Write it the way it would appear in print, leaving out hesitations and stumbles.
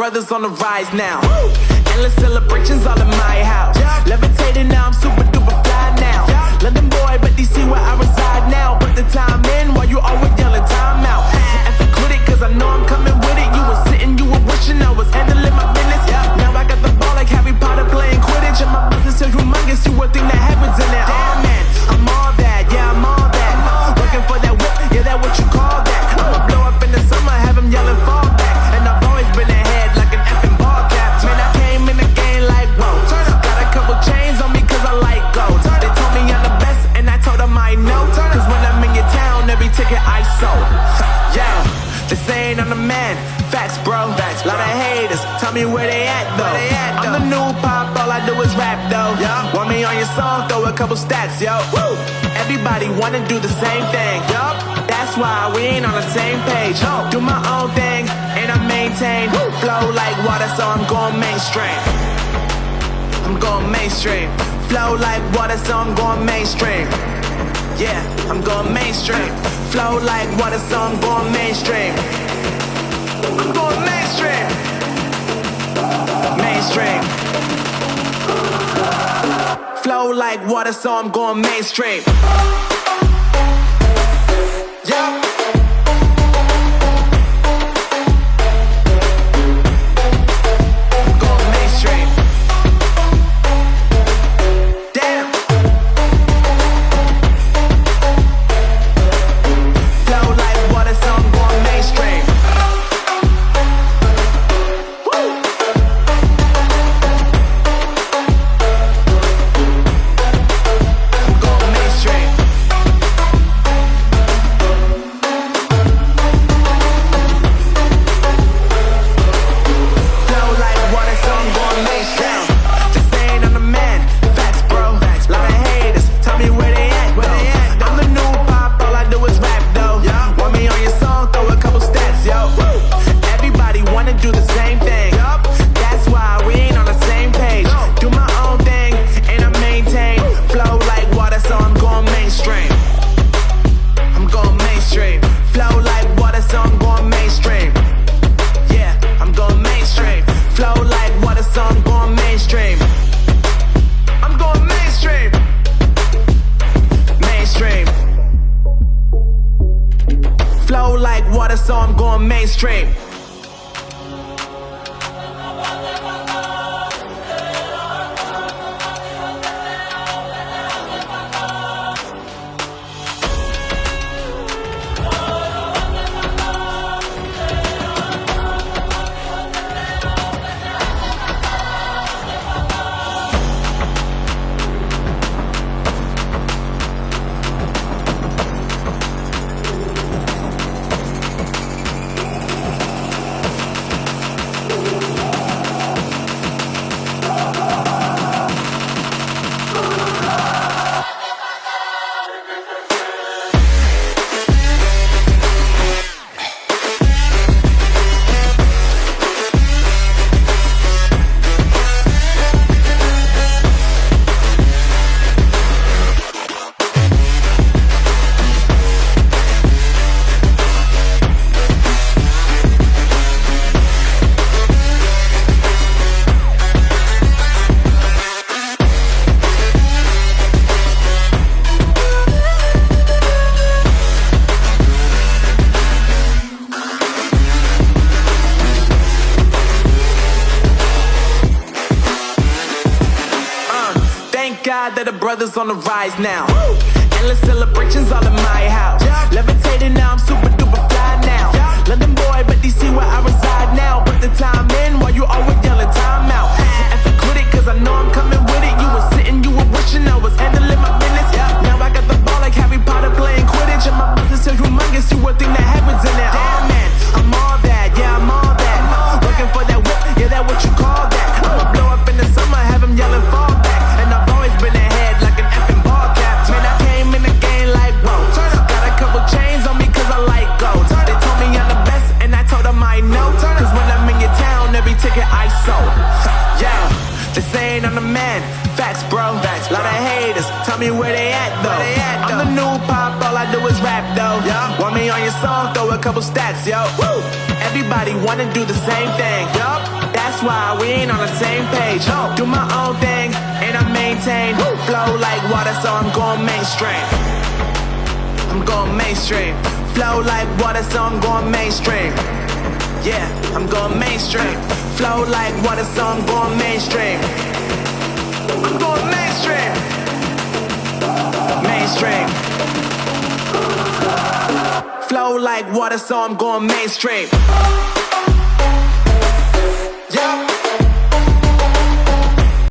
brothers on the rise now. Endless celebrations all in my house. Levitating now, I'm super duper fly now. London boy, but DC where I reside now. Put the time in while you always yelling time out. And for quit it, cause I know I'm coming with it. You were sitting, you were wishing I was handling my business. Now I got the ball like Harry Potter playing Quidditch. And my business is humongous, you would think that happens in it. Oh man, I'm all that, yeah, I'm all that. Working for that whip, yeah, that what you call that. I'ma blow up in the summer, have them yelling fall back. And I've always been ahead like an effing ball cap. Man, I came in the game like, whoa. Got a couple chains on me cause I like gold. They told me I'm the best and I told them I know. Cause when I'm in your town, every ticket I sold. Yeah, they saying I'm the man. Facts, bro. Lot of haters, tell me where they at though. I'm the new pop, all I do is rap though. Want me on your song, throw a couple stacks, yo. Woo! Everybody wanna do the same thing, yup. That's why we ain't on the same page. Do my own thing, and I maintain. Flow like water, so I'm going mainstream. I'm going mainstream. Flow like water, so I'm going mainstream. Yeah, I'm going mainstream. Flow like water, so I'm going mainstream. I'm going mainstream. Mainstream. Flow like water, so I'm going mainstream. Yeah. I'm going mainstream. Damn. Flow like water, so I'm going mainstream. So I'm going mainstream. God that the brothers on the rise now. Endless celebrations all in my house. Levitating now, I'm super duper fly now. London boy, but DC where I reside now. Put the time in while you always yelling time out. And for quit it, cause I know I'm coming with it. You were sitting, you were wishing I was handling my business. Now I got the ball like Harry Potter playing Quidditch. And my business is humongous, you would think that happens in it. Oh man, I'm all that, yeah, I'm all that. Working for that whip, yeah, that what you call that. I'ma blow up in the summer, have them yelling fall back. And I've always been ahead like an effing ball cap. Man, I came in the game like, whoa. Got a couple chains on me cause I like gold. They told me I'm the best and I told them I know. Cause when I'm in your town, every ticket I sold. Yeah, They saying I'm the man, facts bro. Lot of haters, tell me where they at though. I'm the new pop, all I do is rap though. Want me on your song, throw a couple stats, yo. Woo! Everybody wanna do the same thing, yo. That's why we ain't on the same page. Do my own thing, and I maintain. Flow like water, so I'm going mainstream. I'm going mainstream. Flow like water, so I'm going mainstream. Yeah, I'm going mainstream. Flow like water, so I'm going mainstream. I'm going mainstream. Mainstream. Flow like water, so I'm going mainstream.